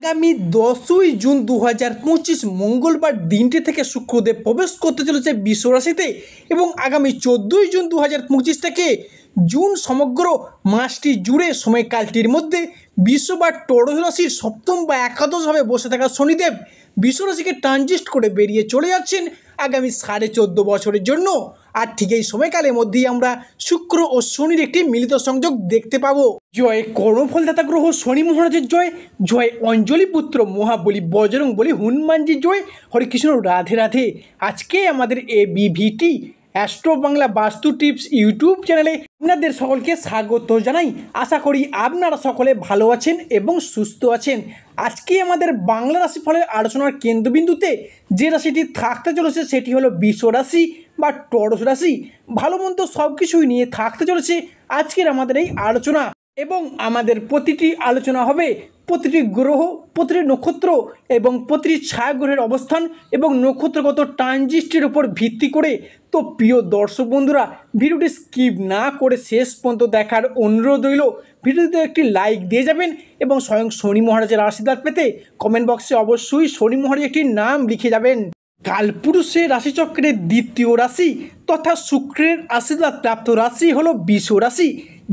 আগামী 10ই জুন 2025 মঙ্গলবার দিনটি থেকে শুক্রদেব প্রবেশ করতে চলেছে বৃষ রাশিতে এবং আগামী 14ই জুন 2025 থেকে জুন সমগ্র মাসটি জুড়ে সময়কালটির মধ্যে বৃষ বা টরস রাশির সপ্তম বা একাদশভাবে বসে থাকা শনিদেব বৃষ রাশিকে ট্রানজিট করে বেরিয়ে চলে যাচ্ছেন আগামী 14.5 বছরের জন্য। আর ঠিক এই সময়কালের মধ্যেই আমরা শুক্র ও শনির একটি মিলিত সংযোগ দেখতে পাবো। জয় কর্মফলদাতা গ্রহ শনি মহারাজের জয়, জয় অঞ্জলি পুত্র মহাবলী বজরং বলি হনুমানজির জয়। হরে কৃষ্ণ, রাধে রাধে। আজকে আমাদের ABVT অ্যাস্ট্রো বাংলা বাস্তু টিপস ইউটিউব চ্যানেলে আপনাদের সকলকে স্বাগত জানাই। আশা করি আপনারা সকলে ভালো আছেন এবং সুস্থ আছেন। আজকে আমাদের বাংলা রাশিফলের আলোচনার কেন্দ্রবিন্দুতে যে রাশিটি থাকতে চলেছে সেটি হলো বৃষ রাশি বা টরস রাশি। ভালো মন্দ সব কিছুই নিয়ে থাকতে চলেছে আজকের আমাদের এই আলোচনা এবং আমাদের প্রতিটি আলোচনা হবে প্রতিটি গ্রহ, প্রতিটি নক্ষত্র এবং প্রতিটি ছায়াগ্রহের অবস্থান এবং নক্ষত্রগত ট্রানজিস্টের উপর ভিত্তি করে। তো প্রিয় দর্শক বন্ধুরা, ভিডিওটি স্কিপ না করে শেষ পর্যন্ত দেখার অনুরোধ রইল। ভিডিওতে একটি লাইক দিয়ে যাবেন এবং স্বয়ং শনি মহারাজের আশীর্বাদ পেতে কমেন্ট বক্সে অবশ্যই শনি মহারাজের একটি নাম লিখে যাবেন। কালপুরুষের রাশিচক্রের দ্বিতীয় রাশি তথা শুক্রের আশীর্বাদ প্রাপ্ত রাশি হলো বৃষ রাশি,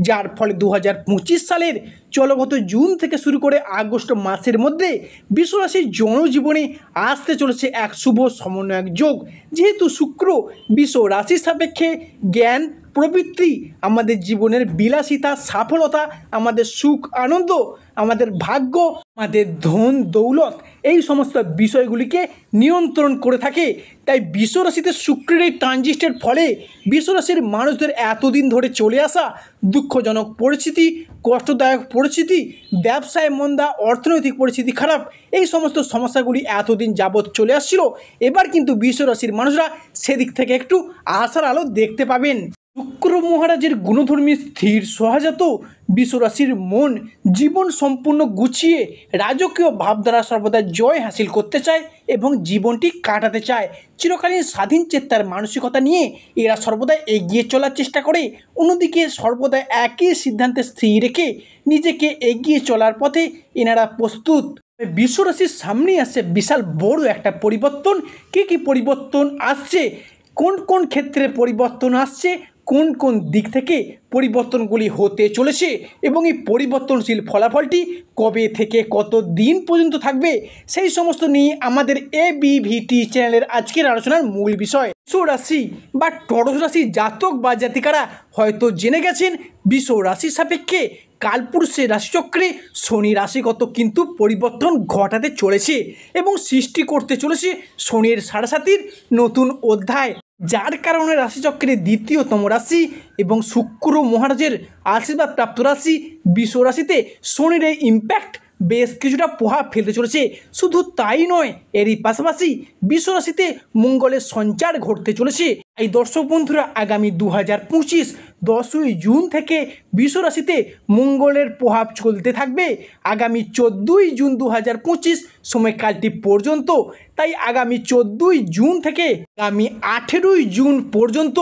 যার ফলে 2025 সালের চলগত জুন থেকে শুরু করে আগস্ট মাসের মধ্যে বৃষ রাশির জনজীবনে আসতে চলেছে এক শুভ সমন্বয়ক যোগ। যেহেতু শুক্র বৃষ রাশির সাপেক্ষে জ্ঞান, প্রবৃত্তি, আমাদের জীবনের বিলাসিতা, সফলতা, আমাদের সুখ আনন্দ, আমাদের ভাগ্য, আমাদের ধন দৌলত, এই সমস্ত বিষয়গুলিকে নিয়ন্ত্রণ করে থাকে। তাই বৃষ রাশিতে শুক্রের এই ট্রানজিস্টের ফলে বৃষ রাশির মানুষদের এতদিন ধরে চলে আসা দুঃখজনক পরিস্থিতি, কষ্টদায়ক পরিস্থিতি, ব্যবসায় মন্দা, অর্থনৈতিক পরিস্থিতি খারাপ, এই সমস্ত সমস্যাগুলি এতদিন যাবৎ চলে আসছিল। এবার কিন্তু বৃষ রাশির মানুষরা সেদিক থেকে একটু আশার আলো দেখতে পাবেন। শুক্র মহারাজের গুণধর্মী স্থির সহজাত বৃষ রাশির মন জীবন সম্পূর্ণ গুছিয়ে রাজকীয় ভাবধারা সর্বদা জয় হাসিল করতে চায় এবং জীবনটি কাটাতে চায়। চিরকালীন স্বাধীন চেত্তার মানসিকতা নিয়ে এরা সর্বদা এগিয়ে চলার চেষ্টা করে। অন্যদিকে সর্বদা একই সিদ্ধান্তে স্থির রেখে নিজেকে এগিয়ে চলার পথে এনারা প্রস্তুত। বৃষ রাশির সামনে আসছে বিশাল বড় একটা পরিবর্তন। কী পরিবর্তন আসছে, কোন কোন ক্ষেত্রে পরিবর্তন আসছে, কোন কোন দিক থেকে পরিবর্তনগুলি হতে চলেছে এবং এই পরিবর্তনশীল ফলাফলটি কবে থেকে কত দিন পর্যন্ত থাকবে, সেই সমস্ত নিয়ে আমাদের ABVT চ্যানেলের আজকের আলোচনার মূল বিষয়। বৃষ রাশি বা টরস রাশি জাতক বা জাতিকারা হয়তো জেনে গেছেন বৃষ রাশির সাপেক্ষে কালপুরুষের রাশিচক্রে শনি রাশিগত কিন্তু পরিবর্তন ঘটাতে চলেছে এবং সৃষ্টি করতে চলেছে শনির সাড়ে নতুন অধ্যায়, যার কারণে রাশিচক্রের দ্বিতীয়তম রাশি এবং শুক্র মহারাজের আশীর্বাদ প্রাপ্ত রাশি বৃষ রাশিতে শনির এই ইম্প্যাক্ট বেশ কিছুটা প্রভাব ফেলতে চলেছে। শুধু তাই নয়, এরই পাশাপাশি বৃষ রাশিতে মঙ্গলের সঞ্চার ঘটতে চলেছে। এই দর্শক বন্ধুরা, আগামী 2025 10ই জুন থেকে বৃষ রাশিতে মঙ্গলের প্রভাব চলতে থাকবে আগামী 14ই জুন 2025 সময়কালটি পর্যন্ত। তাই আগামী 14ই জুন থেকে আগামী 18ই জুন পর্যন্ত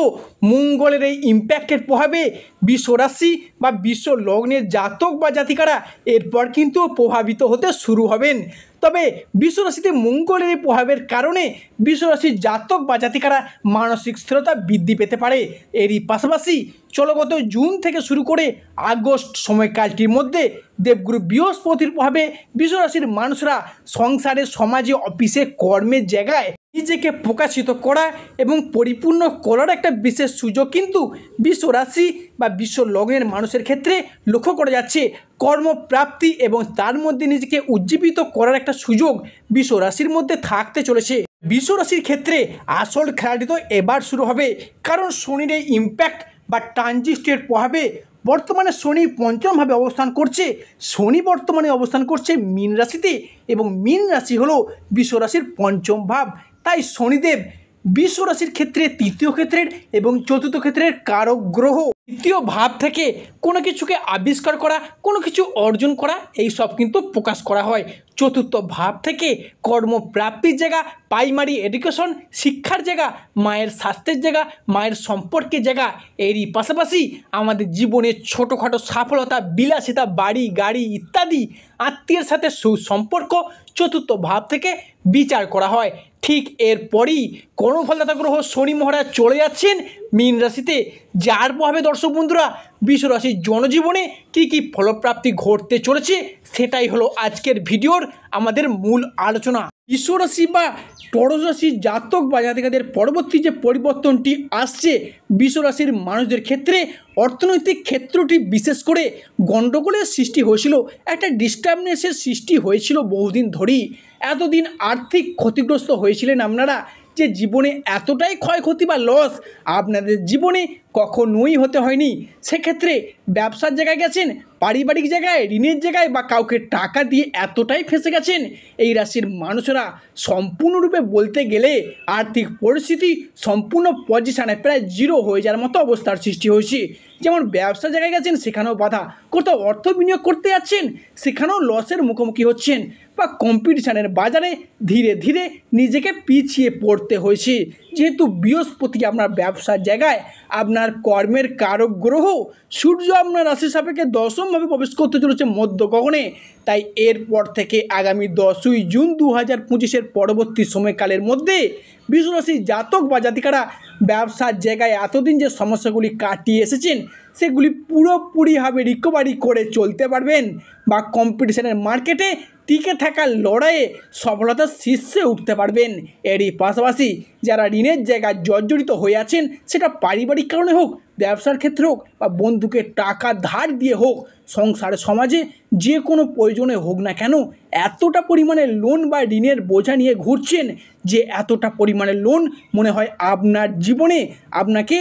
মঙ্গলের এই ইম্প্যাক্টের প্রভাবে বৃষ রাশি বা বৃষ লগ্নের জাতক বা জাতিকারা এরপর কিন্তু প্রভাবিত হতে শুরু হবেন। তবে বৃষ রাশিতে মঙ্গলের এই প্রভাবের কারণে বৃষ রাশির জাতক বা জাতিকারা মানসিক স্থিরতা বৃদ্ধি পেতে পারে। এরই পাশাপাশি চলগত জুন থেকে শুরু করে আগস্ট সময়কালটির মধ্যে দেবগুরু বৃহস্পতির প্রভাবে বৃষ রাশির মানুষরা সংসারে, সমাজে, অফিসে, কর্মের জায়গায় নিজেকে প্রকাশিত করা এবং পরিপূর্ণ করার একটা বিশেষ সুযোগ কিন্তু বৃষ রাশি বা বৃষ লগ্নের মানুষের ক্ষেত্রে লক্ষ্য করা যাচ্ছে। কর্মপ্রাপ্তি এবং তার মধ্যে নিজেকে উজ্জীবিত করার একটা সুযোগ বৃষ রাশির মধ্যে থাকতে চলেছে। বৃষ রাশির ক্ষেত্রে আসল খেলাটি তো এবার শুরু হবে, কারণ শনির এই ইম্প্যাক্ট বা ট্রানজিস্টের প্রভাবে বর্তমানে শনি পঞ্চমভাবে অবস্থান করছে। শনি বর্তমানে অবস্থান করছে মীন রাশিতে এবং মীন রাশি হলো বৃষ রাশির পঞ্চম ভাব। তাই শনিদেব বৃষ রাশির ক্ষেত্রে তৃতীয় ক্ষেত্রের এবং চতুর্থ ক্ষেত্রের কারক গ্রহ। তৃতীয় ভাব থেকে কোনো কিছুকে আবিষ্কার করা, কোনো কিছু অর্জন করা, এই সব কিন্তু প্রকাশ করা হয়। চতুর্থ ভাব থেকে কর্মপ্রাপ্তির জায়গা, প্রাইমারি এডুকেশন, শিক্ষার জায়গা, মায়ের স্বাস্থ্যের জায়গা, মায়ের সম্পর্কের জায়গা। এরই পাশাপাশি আমাদের জীবনের ছোটোখাটো সফলতা, বিলাসিতা, বাড়ি গাড়ি ইত্যাদি, আত্মীয়ের সাথে সুসম্পর্ক চতুর্থ ভাব থেকে বিচার করা হয়। ঠিক এরপরই কর্মফলদাতা গ্রহ শনি মহারাজ চলে যাচ্ছেন মীন রাশিতে, যার প্রভাবে দর্শক বন্ধুরা বৃষ রাশির জনজীবনে কী কী ফলপ্রাপ্তি ঘটতে চলেছে সেটাই হলো আজকের ভিডিওর আমাদের মূল আলোচনা। বৃষ রাশি বা টরস রাশির জাতক বা জাতিকাদের পরবর্তী যে পরিবর্তনটি আসছে বৃষ রাশির মানুষদের ক্ষেত্রে, অর্থনৈতিক ক্ষেত্রটি বিশেষ করে গণ্ডগোলের সৃষ্টি হয়েছিল, একটা ডিস্টার্বনেসের সৃষ্টি হয়েছিল বহুদিন ধরেই। এতদিন আর্থিক ক্ষতিগ্রস্ত হয়েছিলেন আপনারা, যে জীবনে এতটাই ক্ষয়ক্ষতি বা লস আপনাদের জীবনে কখনোই হতে হয়নি। সেক্ষেত্রে ব্যবসার জায়গায় গেছেন, পারিবারিক জায়গায়, ঋণের জায়গায় বা কাউকে টাকা দিয়ে এতটাই ফেঁসে গেছেন, এই রাশির মানুষেরা সম্পূর্ণরূপে বলতে গেলে আর্থিক পরিস্থিতি সম্পূর্ণ পজিশানে প্রায় জিরো হয়ে যাওয়ার মতো অবস্থার সৃষ্টি হয়েছে। যেমন ব্যবসার জায়গায় গেছেন, সেখানেও বাধা, কোথাও অর্থ বিনিয়োগ করতে যাচ্ছেন, সেখানেও লসের মুখোমুখি হচ্ছেন, বা কম্পিটিশানের বাজারে ধীরে ধীরে নিজেকে পিছিয়ে পড়তে হয়েছে। যেহেতু বৃহস্পতি আপনার ব্যবসার জায়গায়, আপনার কর্মের কারক গ্রহ, সূর্য আপনার রাশি সাপেক্ষে দশমভাবে প্রবেশ করতে চলেছে মধ্য গগনে, তাই এরপর থেকে আগামী 10ই জুন 2025-এর পরবর্তী সময়কালের মধ্যে বৃষ রাশির জাতক বা জাতিকারা ব্যবসার জায়গায় এতদিন যে সমস্যাগুলি কাটিয়ে এসেছেন সেগুলি পুরোপুরিভাবে রিকভারি করে চলতে পারবেন, বা কম্পিটিশনের মার্কেটে টিকে থাকার লড়াইয়ে সফলতার শীর্ষে উঠতে পারবেন। এরই পাশাপাশি যারা ঋণের জায়গায় জর্জরিত হয়ে আছেন, সেটা পারিবারিক কারণে হোক, ব্যবসার ক্ষেত্রে হোক, বা বন্ধুকে টাকা ধার দিয়ে হোক, সংসারে সমাজে যে কোনো প্রয়োজনে হোক না কেন, এতটা পরিমাণে লোন বা ঋণের বোঝা নিয়ে ঘুরছেন যে এতটা পরিমাণে লোন মনে হয় আপনার জীবনে আপনাকে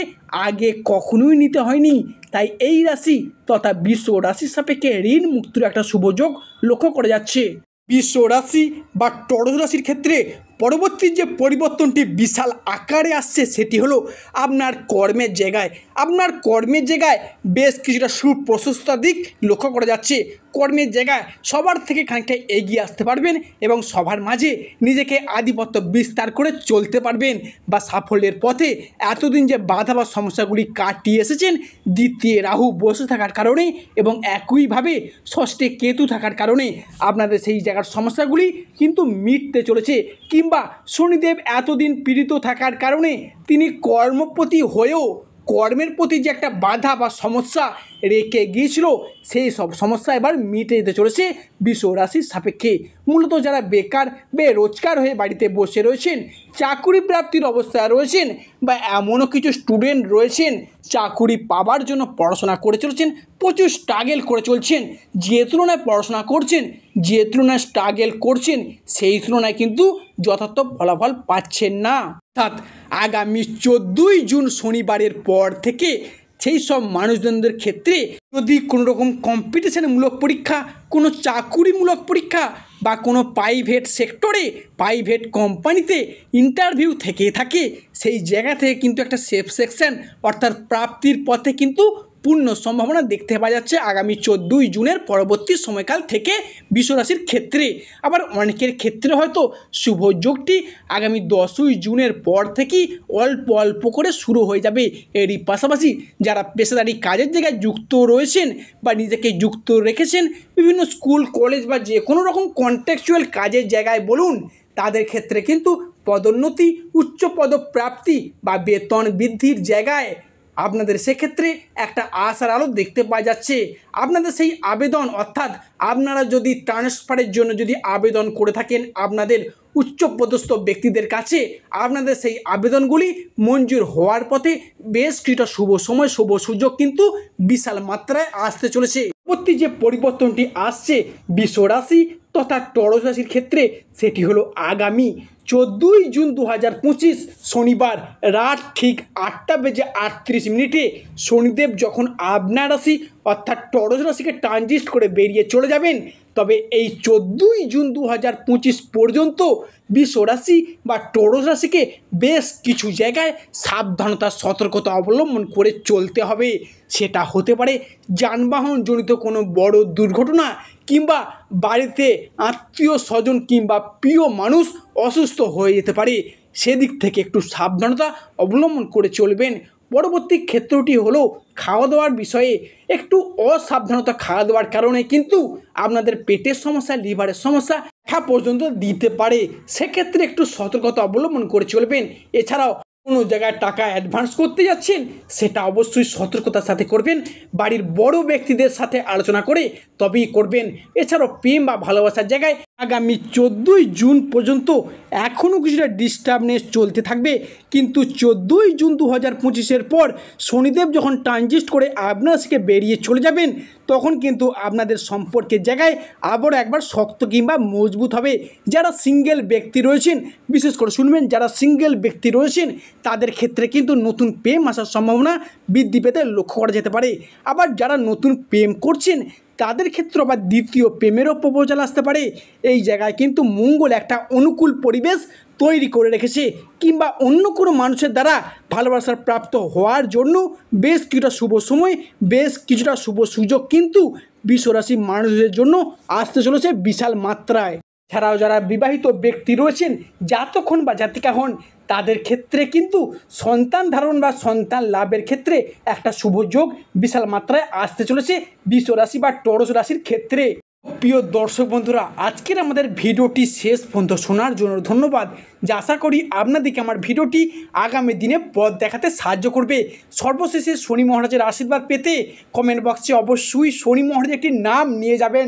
আগে কখনোই নিতে হয়নি। তাই এই রাশি তথা বৃষ রাশির সাপেক্ষে ঋণ মুক্তির একটা শুভযোগ লক্ষ্য করা যাচ্ছে। বৃষ রাশি বা টরস রাশির ক্ষেত্রে পরবর্তী যে পরিবর্তনটি বিশাল আকারে আসছে সেটি হলো আপনার কর্মের জায়গায়। আপনার কর্মের জায়গায় বেশ কিছুটা সুপ্রশস্ত দিক লক্ষ্য করা যাচ্ছে। কর্মের জায়গায় সবার থেকে খানিকটা এগিয়ে আসতে পারবেন এবং সবার মাঝে নিজেকে আধিপত্য বিস্তার করে চলতে পারবেন, বা সাফল্যের পথে এতদিন যে বাধা বা সমস্যাগুলি কাটিয়ে এসেছেন দ্বিতীয় রাহু বসে থাকার কারণে এবং একইভাবে ষষ্ঠে কেতু থাকার কারণে আপনাদের সেই জায়গার সমস্যাগুলি কিন্তু মিটতে চলেছে। কিংবা শনিদেব এতদিন পীড়িত থাকার কারণে তিনি কর্মপতি হয়েও কর্মের প্রতি যে একটা বাধা বা সমস্যা রেখে গিয়েছিল, সেই সব সমস্যা এবার মিটে যেতে চলেছে বৃষ রাশির সাপেক্ষে। মূলত যারা বেকার বেরোজগার হয়ে বাড়িতে বসে রয়েছেন, চাকুরি প্রাপ্তির অবস্থায় রয়েছেন, বা এমনও কিছু স্টুডেন্ট রয়েছেন চাকুরি পাবার জন্য পড়াশোনা করে চলছেন, প্রচুর স্ট্রাগল করে চলছেন, যে তুলনায় পড়াশোনা করছেন, যে তুলনায় স্ট্রাগল করছেন, সেই তুলনায় কিন্তু যথার্থ ফলাফল পাচ্ছেন না। অর্থাৎ আগামী 14ই জুন শনিবারের পর থেকে সেই সব মানুষজনদের ক্ষেত্রে যদি কোনো রকম কম্পিটিশনমূলক পরীক্ষা, কোনো চাকুরিমূলক পরীক্ষা, বা কোনো প্রাইভেট সেক্টরে প্রাইভেট কোম্পানিতে ইন্টারভিউ থেকে থাকে, সেই জায়গা থেকে কিন্তু একটা সেফ সেকশন অর্থাৎ প্রাপ্তির পথে কিন্তু পূর্ণ সম্ভাবনা দেখতে পাওয়া যাচ্ছে আগামী 14ই জুনের পরবর্তী সময়কাল থেকে বৃষ রাশির ক্ষেত্রে। আবার অনেকের ক্ষেত্রে হয়তো শুভ যোগটি আগামী 10ই জুনের পর থেকেই অল্প অল্প করে শুরু হয়ে যাবে। এরই পাশাপাশি যারা পেশাদারি কাজের জায়গায় যুক্ত রয়েছেন বা নিজেকে যুক্ত রেখেছেন বিভিন্ন স্কুল কলেজ বা যে কোনো রকম কন্ট্রাকচুয়াল কাজের জায়গায় বলুন, তাদের ক্ষেত্রে কিন্তু পদোন্নতি, উচ্চ পদপ্রাপ্তি বা বেতন বৃদ্ধির জায়গায় আপনাদের সেক্ষেত্রে একটা আশার আলো দেখতে পাওয়া যাচ্ছে। আপনাদের সেই আবেদন অর্থাৎ আপনারা যদি ট্রান্সফারের জন্য যদি আবেদন করে থাকেন আপনাদের উচ্চপদস্থ ব্যক্তিদের কাছে, আপনাদের সেই আবেদনগুলি মঞ্জুর হওয়ার পথে বেশ কিছুটা শুভ সময় শুভ সুযোগ কিন্তু বিশাল মাত্রায় আসতে চলেছে। পরবর্তী যে পরিবর্তনটি আসছে বৃষ রাশি তথা টরস রাশির ক্ষেত্রে সেটি হলো আগামী 14ই জুন 2025 শনিবার রাত ঠিক 8:38 শনিদেব যখন আপনার রাশি অর্থাৎ টরস রাশিকে ট্রানজিট করে বেরিয়ে চলে যাবেন, তবে এই 14ই জুন 2025 পর্যন্ত বৃষ রাশি বা টরস রাশিকে বেশ কিছু জায়গায় সাবধানতা সতর্কতা অবলম্বন করে চলতে হবে। সেটা হতে পারে যানবাহনজনিত কোনো বড় দুর্ঘটনা, কিংবা বাড়িতে আত্মীয় স্বজন কিংবা প্রিয় মানুষ অসুস্থ হয়ে যেতে পারে। সেদিক থেকে একটু সাবধানতা অবলম্বন করে চলবেন। পরবর্তী ক্ষেত্রটি হলো খাওয়া দাওয়ার বিষয়ে একটু অসাবধানতা খাওয়া দাওয়ার কারণে কিন্তু আপনাদের পেটের সমস্যা, লিভারের সমস্যা দেখা পর্যন্ত দিতে পারে। সেক্ষেত্রে একটু সতর্কতা অবলম্বন করে চলবেন। এছাড়াও কোনো জায়গায় টাকা অ্যাডভান্স করতে যাচ্ছেন, সেটা অবশ্যই সতর্কতার সাথে করবেন। বাড়ির বড় ব্যক্তিদের সাথে আলোচনা করে তবেই করবেন। এছাড়াও প্রেম বা ভালোবাসার জায়গায় আগামী 14ই জুন পর্যন্ত এখনও কিছুটা ডিস্টার্বনেস চলতে থাকবে, কিন্তু 14ই জুন 2025-এর পর শনিদেব যখন ট্রানজিট করে আপনার থেকে বেরিয়ে চলে যাবেন, তখন কিন্তু আপনাদের সম্পর্কের জায়গায় আবার একবার শক্ত কিংবা মজবুত হবে। যারা সিঙ্গেল ব্যক্তি রয়েছেন, বিশেষ করে শুনবেন, যারা সিঙ্গেল ব্যক্তি রয়েছেন তাদের ক্ষেত্রে কিন্তু নতুন প্রেম আসার সম্ভাবনা বৃদ্ধি পেতে লক্ষ্য করা যেতে পারে। আবার যারা নতুন প্রেম করছেন তাদের ক্ষেত্রে আবার দ্বিতীয় প্রেমেরও প্রপোজাল আসতে পারে। এই জায়গায় কিন্তু মঙ্গল একটা অনুকূল পরিবেশ তৈরি করে রেখেছে, কিংবা অন্য কোনো মানুষের দ্বারা ভালোবাসার প্রাপ্ত হওয়ার জন্য বেশ কিছুটা শুভ সময়, বেশ কিছুটা শুভ সুযোগ কিন্তু বৃষ রাশি মানুষদের জন্য আসতে চলেছে বিশাল মাত্রায়। ছাড়াও যারা বিবাহিত ব্যক্তি রয়েছেন, জাতকহন বা জাতিকা হন, তাদের ক্ষেত্রে কিন্তু সন্তান ধারণ বা সন্তান লাভের ক্ষেত্রে একটা শুভ যোগ বিশাল মাত্রায় আসতে চলেছে বৃষ রাশি বা টরস রাশির ক্ষেত্রে। প্রিয় দর্শক বন্ধুরা, আজকের আমাদের ভিডিওটি শেষ পর্যন্ত শোনার জন্য ধন্যবাদ। যা আশা করি আপনাদেরকে আমার ভিডিওটি আগামী দিনে পথ দেখাতে সাহায্য করবে। সর্বশেষে শনি মহারাজের আশীর্বাদ পেতে কমেন্ট বক্সে অবশ্যই শনি মহারাজের একটি নাম নিয়ে যাবেন।